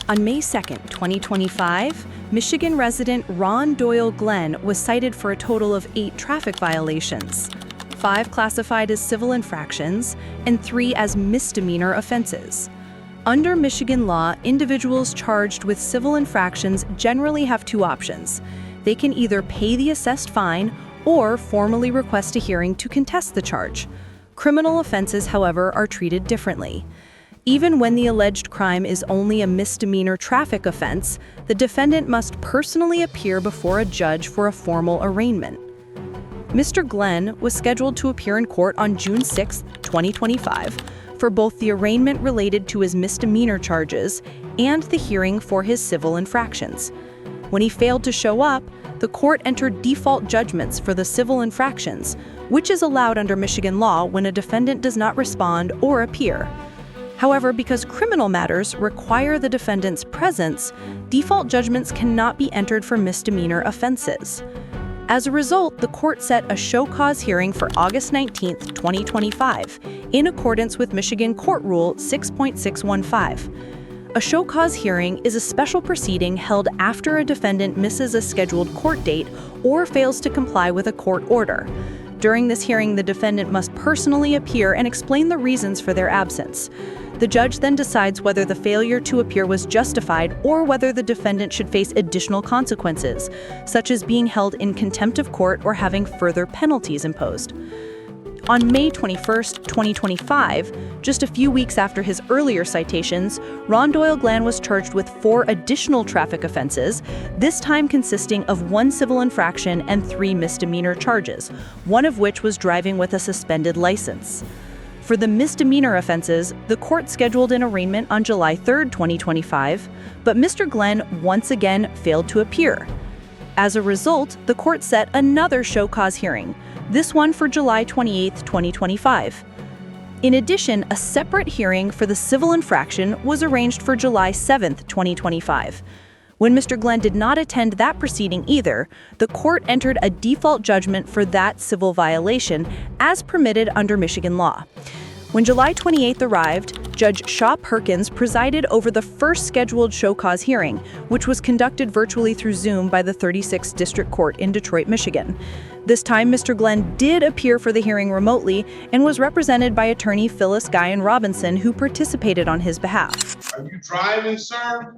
On May 2, 2025, Michigan resident Ron Doyle Glenn was cited for a total of 8 traffic violations, 5 classified as civil infractions and 3 as misdemeanor offenses. Under Michigan law, individuals charged with civil infractions generally have 2 options. They can either pay the assessed fine or formally request a hearing to contest the charge. Criminal offenses, however, are treated differently. Even when the alleged crime is only a misdemeanor traffic offense, the defendant must personally appear before a judge for a formal arraignment. Mr. Glenn was scheduled to appear in court on June 6, 2025, for both the arraignment related to his misdemeanor charges and the hearing for his civil infractions. When he failed to show up, the court entered default judgments for the civil infractions, which is allowed under Michigan law when a defendant does not respond or appear. However, because criminal matters require the defendant's presence, default judgments cannot be entered for misdemeanor offenses. As a result, the court set a show cause hearing for August 19, 2025, in accordance with Michigan Court Rule 6.615. A show cause hearing is a special proceeding held after a defendant misses a scheduled court date or fails to comply with a court order. During this hearing, the defendant must personally appear and explain the reasons for their absence. The judge then decides whether the failure to appear was justified or whether the defendant should face additional consequences, such as being held in contempt of court or having further penalties imposed. On May 21, 2025, just a few weeks after his earlier citations, Ron Doyle Glenn was charged with 4 additional traffic offenses, this time consisting of 1 civil infraction and 3 misdemeanor charges, one of which was driving with a suspended license. For the misdemeanor offenses, the court scheduled an arraignment on July 3, 2025, but Mr. Glenn once again failed to appear. As a result, the court set another show cause hearing, this one for July 28, 2025. In addition, a separate hearing for the civil infraction was arranged for July 7, 2025. When Mr. Glenn did not attend that proceeding either, the court entered a default judgment for that civil violation as permitted under Michigan law. When July 28th arrived, Judge Shaw Perkins presided over the first scheduled show cause hearing, which was conducted virtually through Zoom by the 36th District Court in Detroit, Michigan. This time, Mr. Glenn did appear for the hearing remotely and was represented by attorney Phyllis Guyon Robinson, who participated on his behalf. Are you driving, sir?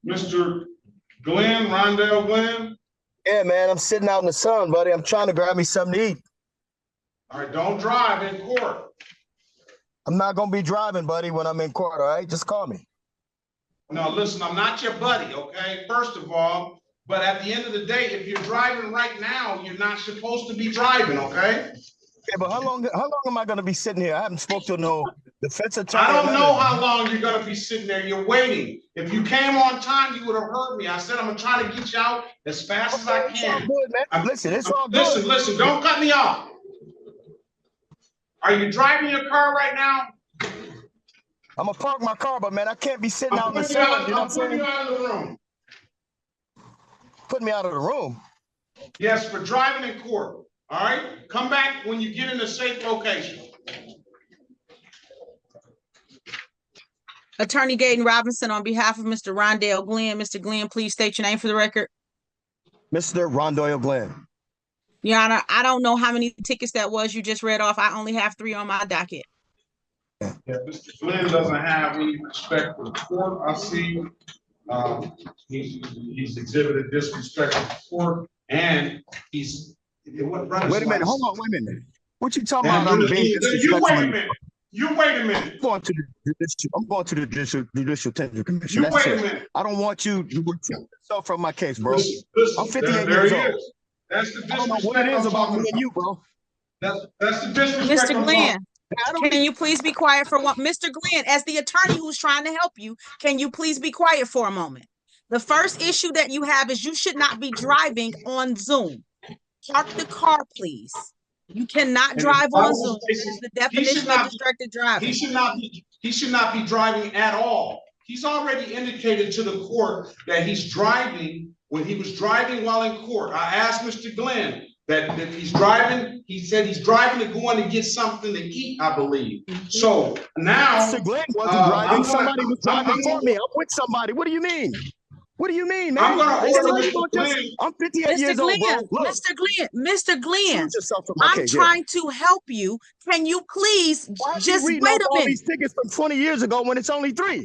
Mr. Glenn, Ron Doyle Glenn? Yeah, man, I'm sitting out in the sun, buddy. I'm trying to grab me something to eat. All right, don't drive in court. I'm not going to be driving, buddy, when I'm in court, all right? Just call me. No, listen, I'm not your buddy, okay? First of all, but at the end of the day, if you're driving right now, you're not supposed to be driving, okay? Yeah, but how long am I going to be sitting here? I haven't spoke to no defense attorney. I don't know how long you're going to be sitting there. You're waiting. If you came on time, you would have heard me. I said I'm going to try to get you out as fast as I can. It's all good, man. Listen, it's all good. Listen, don't cut me off. Are you driving your car right now? I'm going to park my car, but, man, I can't be sitting out in the sun. I'm putting you out of the room. Put me out of the room? Yes, for driving in court. All right? Come back when you get in a safe location. Attorney Gayden Robinson on behalf of Mr. Ron Doyle Glenn. Mr. Glenn, please state your name for the record. Mr. Ron Doyle Glenn. Your Honor, I don't know how many tickets that was you just read off. I only have 3 on my docket. Yeah, Mr. Glenn doesn't have any respect for the court. I see he's exhibited disrespect for the court, and he's wait a minute, hold on, wait a minute. What you talking about? You wait a minute. You wait a minute. I'm going to the judicial Tender Commission. You wait a minute. I don't want you to remove yourself from my case, bro. Listen, I'm 58 years old. That's the disrespect. I don't know what it is about me and you, bro. That's the disrespect. Mr. Glenn, can you please be quiet for one? Mr. Glenn, as the attorney who's trying to help you, can you please be quiet for a moment? The first issue that you have is you should not be driving on Zoom. Park the car, please. You cannot drive on Zoom. This is the definition of distracted driving. He should not be driving at all. He's already indicated to the court that he's driving when he was driving while in court. I asked Mr. Glenn, that if he's driving, he said he's driving to go in to get something to eat, I believe. So now, Mr. Glenn wasn't driving. Somebody was driving for me. I'm with somebody. What do you mean? What do you mean, man? I'm gonna Listen, order let's Mr. go just- Glenn. I'm 58 years old, bro. Look, Mr. Glenn, shoot yourself from my I'm case, trying to help you. Can you please Why is just he reading wait off a all minute? these tickets from 20 years ago when it's only 3? You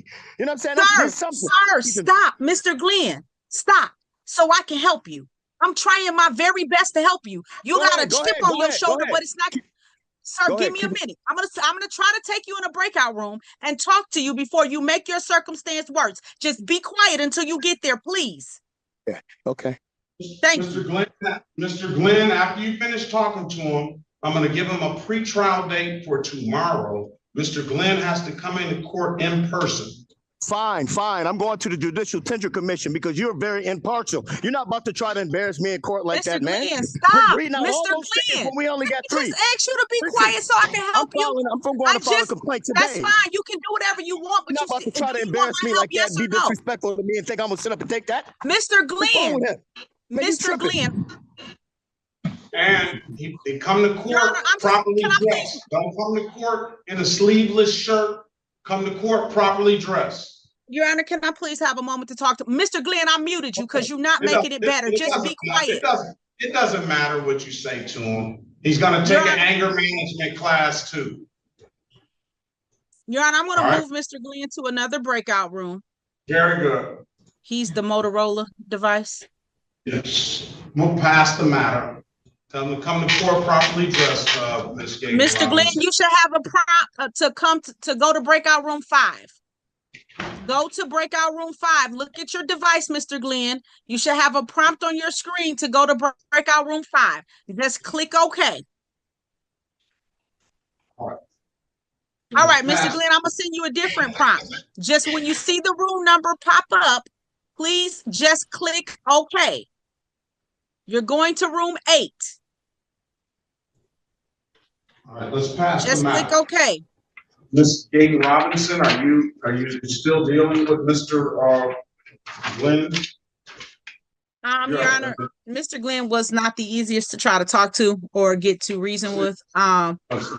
know what I'm saying? There's something. Sir, stop, Mr. Glenn, stop, so I can help you. I'm trying my very best to help you. You Go got ahead, a go chip ahead, on go your ahead, go shoulder, ahead. but it's not. Sir, Go give ahead, me a keep it- minute. I'm gonna try to take you in a breakout room and talk to you before you make your circumstance worse. Just be quiet until you get there, please. Yeah, okay. Thank Mr. you. Mr. Glenn, after you finish talking to him, I'm gonna give him a pre-trial date for tomorrow. Mr. Glenn has to come into court in person. Fine, fine. I'm going to the Judicial Tender Commission because you're very impartial. You're not about to try to embarrass me in court like Mr. that, man. Glenn, stop. Reading out all Mr. those tickets Glenn, when we only got 3. just ask you to be Listen, quiet so I can help you. I'm going to file a complaint That's today. fine. You can do whatever you want, You're but not about to try to do you want embarrass my me help, like that yes and be or no? disrespectful to me and think I'm going to sit up and take that. Mr. What's wrong Glenn, with him? Man, you Mr. tripping. Glenn, And they come to Your court Honor, properly can I dressed. Don't come to court in a sleeveless shirt. Come to court properly dressed. Your Honor, can I please have a moment to talk to Mr. Glenn? I muted you because you're not making it better. Just be quiet. It doesn't matter what you say to him. He's gonna take an anger management class too. Your Honor, I'm going All to right. move Mr. Glenn to another breakout room. Very good. He's the Motorola device. Yes. Move past the matter. Tell him to come to court properly dressed, Ms. Gates. Mr. Glenn, you should have a prompt to come to go to breakout room 5. Go to breakout room 5. Look at your device, Mr. Glenn. You should have a prompt on your screen to go to breakout room 5. Just click OK. All right, Mr. Glenn, I'm going to send you a different prompt. Just when you see the room number pop up, please just click OK. You're going to room 8. All right, let's pass Just the matter. click OK. Ms. Gaten Robinson, are you still dealing with Mr. Glenn? Your Honor, Mr. Glenn was not the easiest to try to talk to or get to reason with.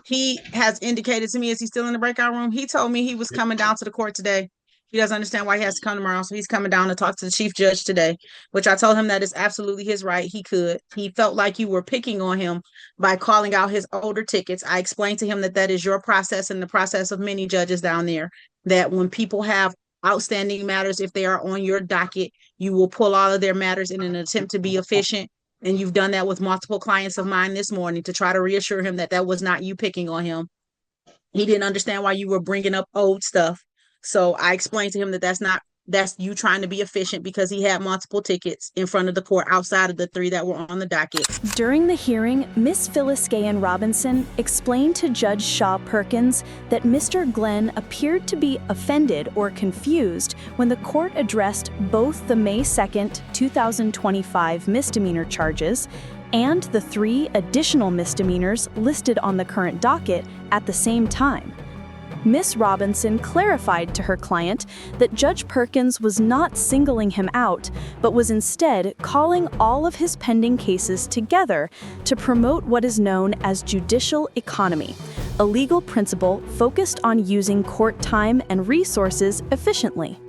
He has indicated to me, is he still in the breakout room? He told me he was coming down to the court today. He doesn't understand why he has to come tomorrow, so he's coming down to talk to the chief judge today, which I told him that is absolutely his right. He could. He felt like you were picking on him by calling out his older tickets. I explained to him that that is your process and the process of many judges down there, that when people have outstanding matters, if they are on your docket, you will pull all of their matters in an attempt to be efficient. And you've done that with multiple clients of mine this morning to try to reassure him that that was not you picking on him. He didn't understand why you were bringing up old stuff. So I explained to him that that's you trying to be efficient because he had multiple tickets in front of the court outside of the 3 that were on the docket. During the hearing, Ms. Phyllis Gayen Robinson explained to Judge Shaw Perkins that Mr. Glenn appeared to be offended or confused when the court addressed both the May 2nd, 2025 misdemeanor charges and the 3 additional misdemeanors listed on the current docket at the same time. Ms. Robinson clarified to her client that Judge Perkins was not singling him out, but was instead calling all of his pending cases together to promote what is known as judicial economy, a legal principle focused on using court time and resources efficiently.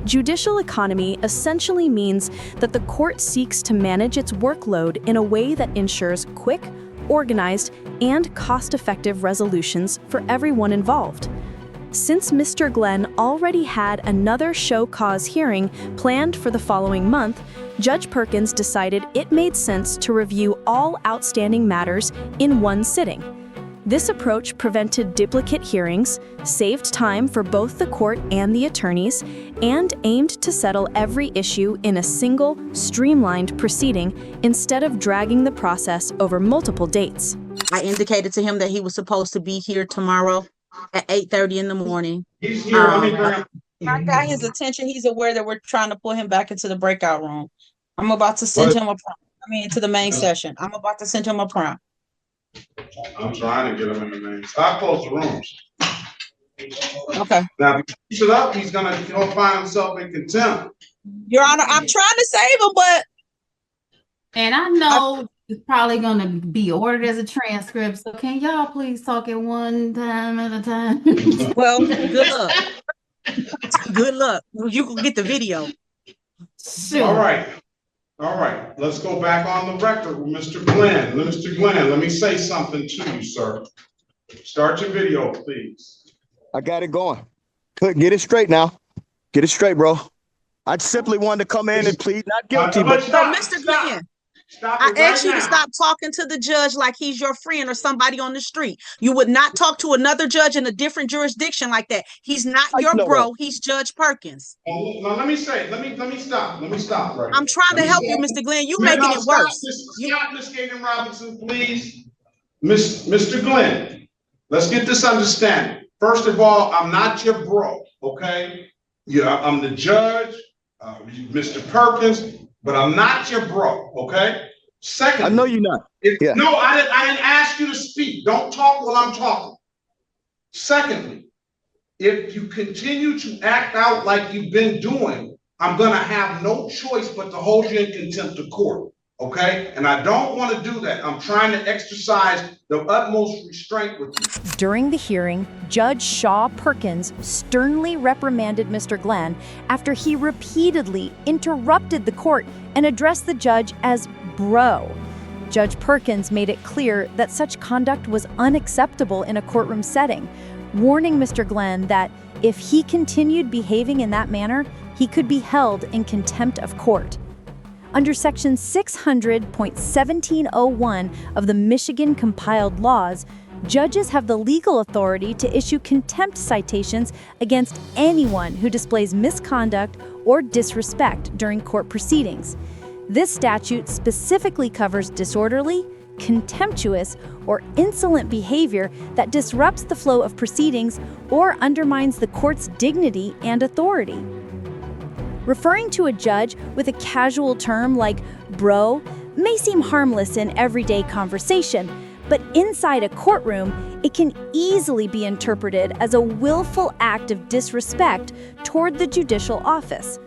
Judicial economy essentially means that the court seeks to manage its workload in a way that ensures quick, organized, and cost-effective resolutions for everyone involved. Since Mr. Glenn already had another show cause hearing planned for the following month, Judge Perkins decided it made sense to review all outstanding matters in one sitting. This approach prevented duplicate hearings, saved time for both the court and the attorneys, and aimed to settle every issue in a single, streamlined proceeding instead of dragging the process over multiple dates. I indicated to him that he was supposed to be here tomorrow at 8:30 in the morning. He's here. Let me bring him. I got his attention. He's aware that we're trying to pull him back into the breakout room. I'm about to send him a prompt. To the main session. I'm about to send him a prompt. I'm trying to get him in the main. Stop close the rooms. Okay. Now, if he keeps it up, he'll find himself in contempt. Your Honor, I'm trying to save him, but And I know It's probably gonna be ordered as a transcript. So can y'all please talk at one time at a time? Well, good luck. Good luck. You can get the video. Sure. All right. All right. Let's go back on the record with Mr. Glenn. Mr. Glenn, let me say something to you, sir. Start your video, please. I got it going. Get it straight now. Get it straight, bro. I simply wanted to come in and plead not guilty, but So, Mr. Glenn, I asked you to stop talking to the judge like he's your friend or somebody on the street. You would not talk to another judge in a different jurisdiction like that. He's not your bro. He's Judge Perkins. Now, let me stop. Let me stop right I'm trying to help you, Mr. Glenn. You're making it worse. Stop, Ms. Gaten Robinson, please. Mr. Glenn, let's get this understanding. First of all, I'm not your bro, okay? Yeah, I'm the judge, Mr. Perkins, but I'm not your bro, okay? Second, I know you're not. No, I didn't ask you to speak. Don't talk while I'm talking. Secondly, if you continue to act out like you've been doing, I'm gonna have no choice but to hold you in contempt of court, okay? And I don't want to do that. I'm trying to exercise the utmost restraint with you. During the hearing, Judge Shaw Perkins sternly reprimanded Mr. Glenn after he repeatedly interrupted the court and addressed the judge as bro. Judge Perkins made it clear that such conduct was unacceptable in a courtroom setting, warning Mr. Glenn that if he continued behaving in that manner, he could be held in contempt of court. Under Section 600.1701 of the Michigan Compiled Laws, judges have the legal authority to issue contempt citations against anyone who displays misconduct or disrespect during court proceedings. This statute specifically covers disorderly, contemptuous, or insolent behavior that disrupts the flow of proceedings or undermines the court's dignity and authority. Referring to a judge with a casual term like bro may seem harmless in everyday conversation, but inside a courtroom, it can easily be interpreted as a willful act of disrespect toward the judicial office.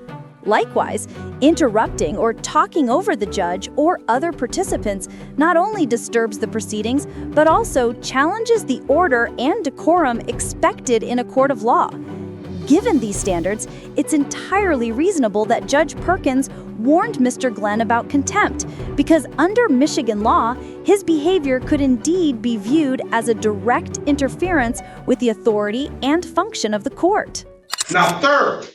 Likewise, interrupting or talking over the judge or other participants not only disturbs the proceedings, but also challenges the order and decorum expected in a court of law. Given these standards, it's entirely reasonable that Judge Perkins warned Mr. Glenn about contempt, because under Michigan law, his behavior could indeed be viewed as a direct interference with the authority and function of the court. Now, third,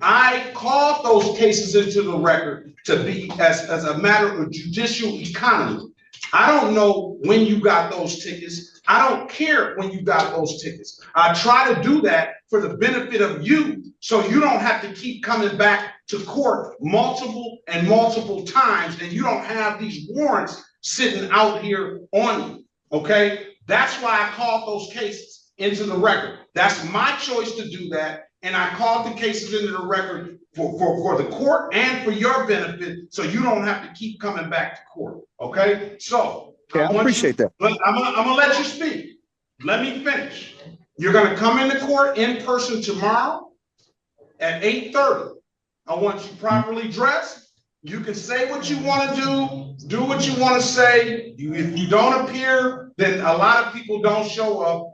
I called those cases into the record to be as a matter of judicial economy. I don't know when you got those tickets. I don't care when you got those tickets. I try to do that for the benefit of you, so you don't have to keep coming back to court multiple times, and you don't have these warrants sitting out here on you, okay? That's why I called those cases into the record. That's my choice to do that. And I called the cases into the record for the court and for your benefit, so you don't have to keep coming back to court, okay? So, I appreciate that. I'm gonna let you speak. Let me finish. You're gonna come into court in person tomorrow at 8:30. I want you properly dressed. You can say what you wanna do what you wanna say. If you don't appear, then a lot of people don't show up.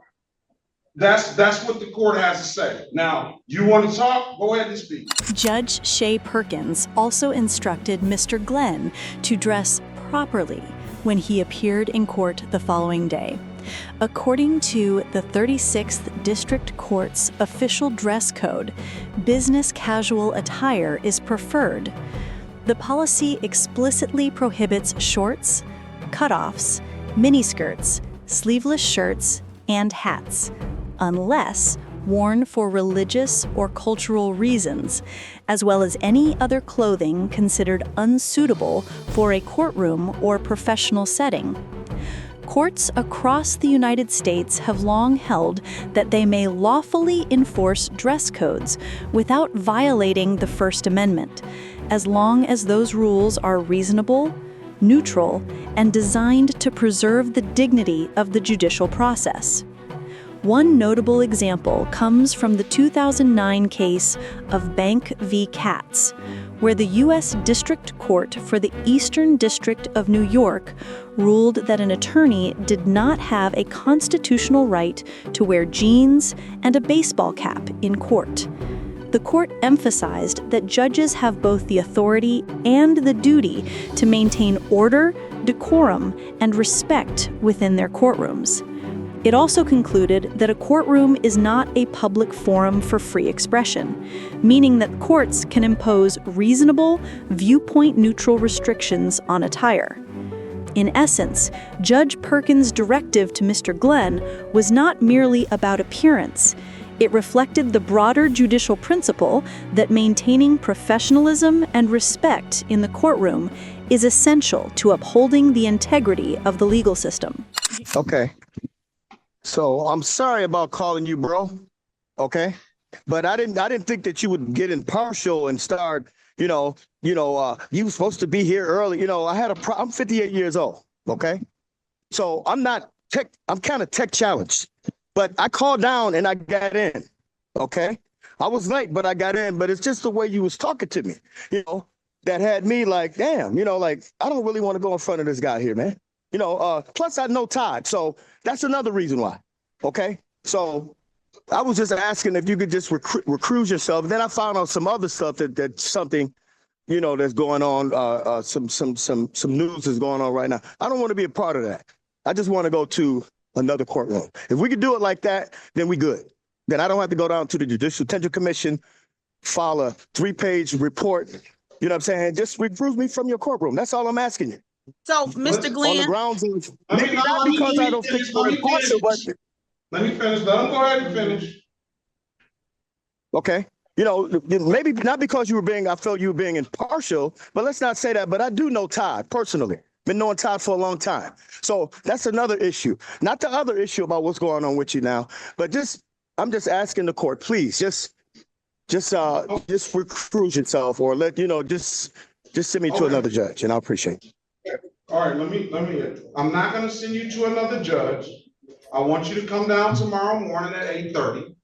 That's what the court has to say. Now, you want to talk? Go ahead and speak. Judge Shea Perkins also instructed Mr. Glenn to dress properly when he appeared in court the following day. According to the 36th District Court's official dress code, business casual attire is preferred. The policy explicitly prohibits shorts, cutoffs, miniskirts, sleeveless shirts, and hats, unless worn for religious or cultural reasons, as well as any other clothing considered unsuitable for a courtroom or professional setting. Courts across the United States have long held that they may lawfully enforce dress codes without violating the First Amendment, as long as those rules are reasonable, neutral, and designed to preserve the dignity of the judicial process. One notable example comes from the 2009 case of Bank v. Katz, where the U.S. District Court for the Eastern District of New York ruled that an attorney did not have a constitutional right to wear jeans and a baseball cap in court. The court emphasized that judges have both the authority and the duty to maintain order, decorum, and respect within their courtrooms. It also concluded that a courtroom is not a public forum for free expression, meaning that courts can impose reasonable, viewpoint-neutral restrictions on attire. In essence, Judge Perkins' directive to Mr. Glenn was not merely about appearance. It reflected the broader judicial principle that maintaining professionalism and respect in the courtroom is essential to upholding the integrity of the legal system. Okay. So I'm sorry about calling you bro, okay? But I didn't think that you would get impartial and start, you were supposed to be here early. I'm 58 years old, okay? So I'm kind of tech challenged, but I called down and I got in, okay? I was late, but I got in, but it's just the way you was talking to me, that had me like, damn, I don't really want to go in front of this guy here, man. Plus I know Todd, so that's another reason why, okay? So I was just asking if you could just recruit yourself. Then I found out some other stuff that's something, that's going on, some news is going on right now. I don't want to be a part of that. I just want to go to another courtroom. If we could do it like that, then we good. Then I don't have to go down to the Judicial Tenure Commission, file a 3-page report, you know what I'm saying? Just recruit me from your courtroom. That's all I'm asking you. So, Mr. Glenn. On the grounds of, maybe not because I don't think you're impartial, but. Let me finish. Let him go ahead and finish. Okay. Maybe not because I felt you were being impartial, but let's not say that. But I do know Todd personally. Been knowing Todd for a long time. So that's another issue. Not the other issue about what's going on with you now, but I'm just asking the court, please, just recruit yourself or just send me to another judge and I appreciate it. All right, let me, I'm not gonna send you to another judge. I want you to come down tomorrow morning at 8:30.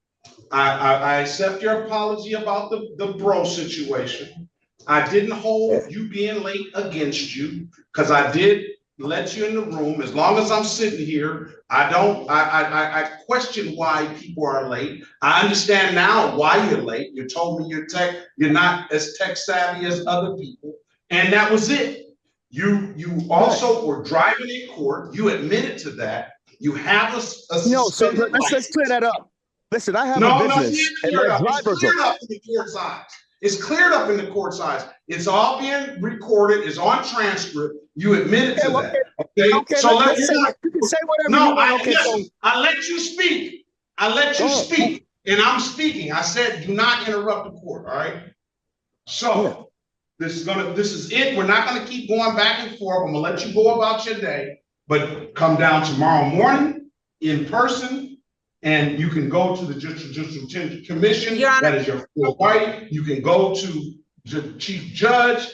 I accept your apology about the bro situation. I didn't hold you being late against you, because I did let you in the room. As long as I'm sitting here, I question why people are late. I understand now why you're late. You told me you're not as tech savvy as other people, and that was it. You also were driving in court. You admitted to that. You have a so let's clear that up. Listen, I have a business. It's cleared up in the court's eyes. It's cleared up in the court's eyes. It's all being recorded. It's on transcript. You admitted to that. Okay. So you can say whatever you want. I let you speak. Speak, and I'm speaking. I said, do not interrupt the court. All right. So this is it. We're not gonna keep going back and forth. I'm gonna let you go about your day, but come down tomorrow morning in person. And you can go to the Judicial Tenure Commission. That is your full right. You can go to the chief judge,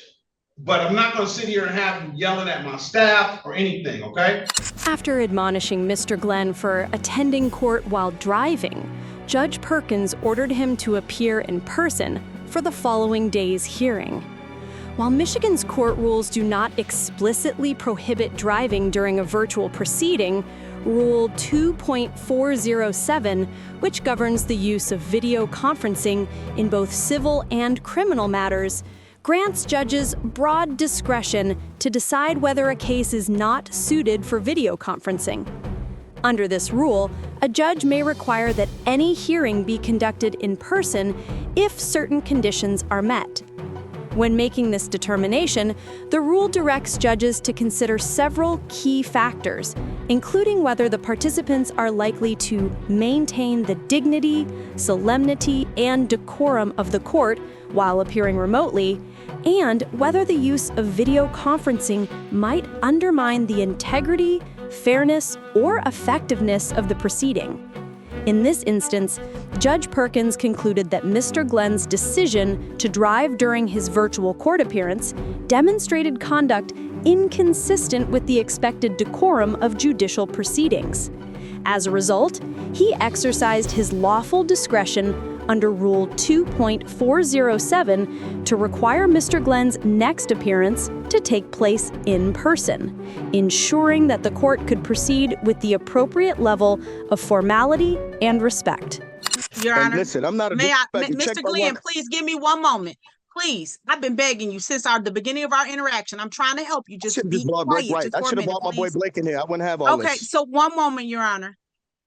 but I'm not going to sit here and have you yelling at my staff or anything, okay? After admonishing Mr. Glenn for attending court while driving, Judge Perkins ordered him to appear in person for the following day's hearing. While Michigan's court rules do not explicitly prohibit driving during a virtual proceeding, Rule 2.407, which governs the use of video conferencing in both civil and criminal matters, grants judges broad discretion to decide whether a case is not suited for video conferencing. Under this rule, a judge may require that any hearing be conducted in person if certain conditions are met. When making this determination, the rule directs judges to consider several key factors, including whether the participants are likely to maintain the dignity, solemnity, and decorum of the court while appearing remotely, and whether the use of video conferencing might undermine the integrity, fairness, or effectiveness of the proceeding. In this instance, Judge Perkins concluded that Mr. Glenn's decision to drive during his virtual court appearance demonstrated conduct inconsistent with the expected decorum of judicial proceedings. As a result, he exercised his lawful discretion under Rule 2.407 to require Mr. Glenn's next appearance to take place in person, ensuring that the court could proceed with the appropriate level of formality and respect. Your And Honor, listen, I'm not a Mr. Glenn, please give me one moment. Please, I've been begging you since the beginning of our interaction. I'm trying to help you. Just be quiet. Right. I should have brought my boy Blake in here. I wouldn't have all this. Okay, so one moment, Your Honor.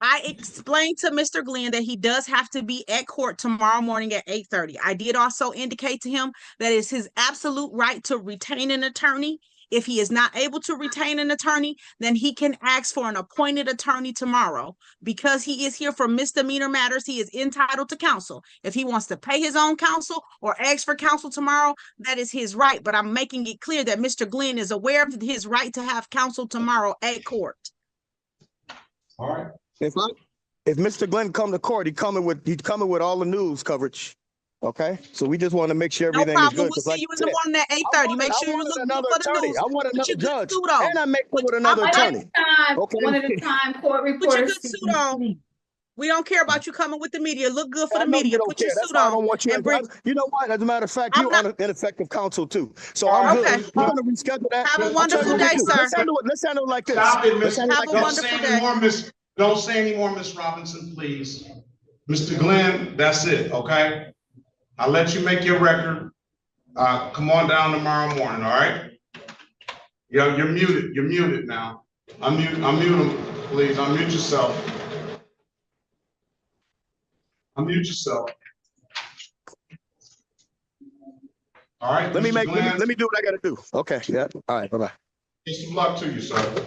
I explained to Mr. Glenn that he does have to be at court tomorrow morning at 8:30. I did also indicate to him that it's his absolute right to retain an attorney. If he is not able to retain an attorney, then he can ask for an appointed attorney tomorrow. Because he is here for misdemeanor matters, he is entitled to counsel. If he wants to pay his own counsel or ask for counsel tomorrow, that is his right. But I'm making it clear that Mr. Glenn is aware of his right to have counsel tomorrow at court. All right. If Mr. Glenn come to court, he's coming with all the news coverage. Okay, so we just want to make sure everything is good. We'll see you in the morning at 8:30. Make sure you look good for the news. I want another judge, suit on. and I make it with another attorney. One at a time, court Put your reporters. good suit on. We don't care about you coming with the media. Look good for the media. Put your suit I on. don't want you. You know what? As a matter of fact, you're on ineffective counsel too. So I'm Okay. good. We're gonna reschedule that. Have a wonderful day, sir. Let's handle it like this. Stop it, Miss. Have a Don't say wonderful any more, Miss. Don't say any more, Miss Robinson, please. Mr. Glenn, that's it, okay? I'll let you make your record. Come on down tomorrow morning, all right? You're muted. You're muted now. Unmute him, please. Unmute yourself. Unmute yourself. All right. Let me Mr. let me do what I gotta do. Okay. Yeah. All right. Bye-bye. Peace of luck to you, sir.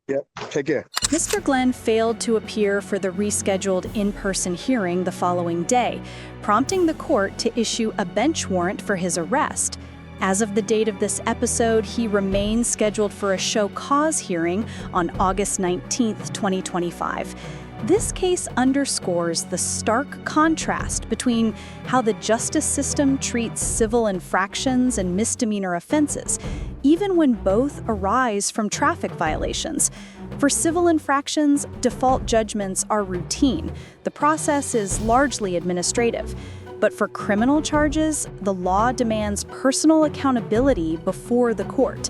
Yep. Take care. Mr. Glenn failed to appear for the rescheduled in-person hearing the following day, prompting the court to issue a bench warrant for his arrest. As of the date of this episode, he remains scheduled for a show cause hearing on August 19th, 2025. This case underscores the stark contrast between how the justice system treats civil infractions and misdemeanor offenses, even when both arise from traffic violations. For civil infractions, default judgments are routine. The process is largely administrative. But for criminal charges, the law demands personal accountability before the court.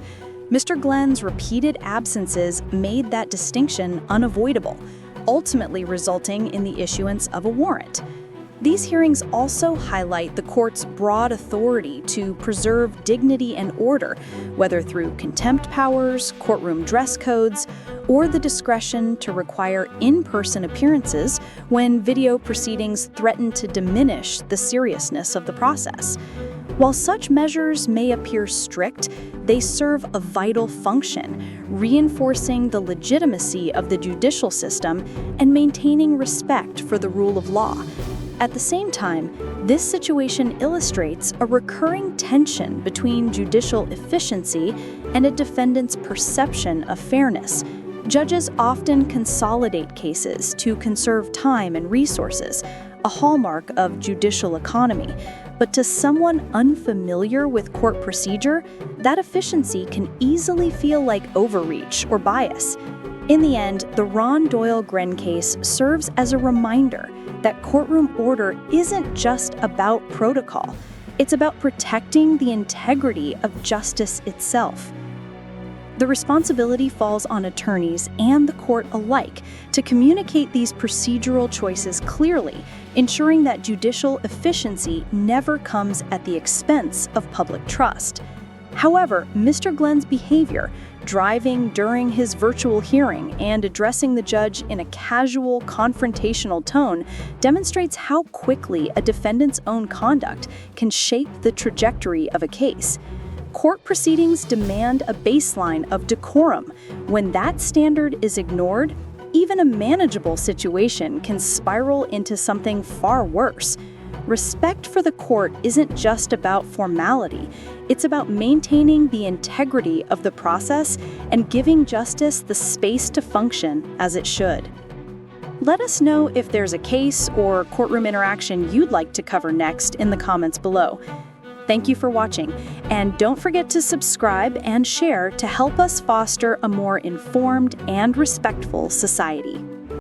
Mr. Glenn's repeated absences made that distinction unavoidable, ultimately resulting in the issuance of a warrant. These hearings also highlight the court's broad authority to preserve dignity and order, whether through contempt powers, courtroom dress codes, or the discretion to require in-person appearances when video proceedings threaten to diminish the seriousness of the process. While such measures may appear strict, they serve a vital function, reinforcing the legitimacy of the judicial system and maintaining respect for the rule of law. At the same time, this situation illustrates a recurring tension between judicial efficiency and a defendant's perception of fairness. Judges often consolidate cases to conserve time and resources, a hallmark of judicial economy. But to someone unfamiliar with court procedure, that efficiency can easily feel like overreach or bias. In the end, the Ron Doyle Glenn case serves as a reminder that courtroom order isn't just about protocol. It's about protecting the integrity of justice itself. The responsibility falls on attorneys and the court alike to communicate these procedural choices clearly, ensuring that judicial efficiency never comes at the expense of public trust. However, Mr. Glenn's behavior, driving during his virtual hearing and addressing the judge in a casual, confrontational tone, demonstrates how quickly a defendant's own conduct can shape the trajectory of a case. Court proceedings demand a baseline of decorum. When that standard is ignored, even a manageable situation can spiral into something far worse. Respect for the court isn't just about formality. It's about maintaining the integrity of the process and giving justice the space to function as it should. Let us know if there's a case or courtroom interaction you'd like to cover next in the comments below. Thank you for watching, and don't forget to subscribe and share to help us foster a more informed and respectful society.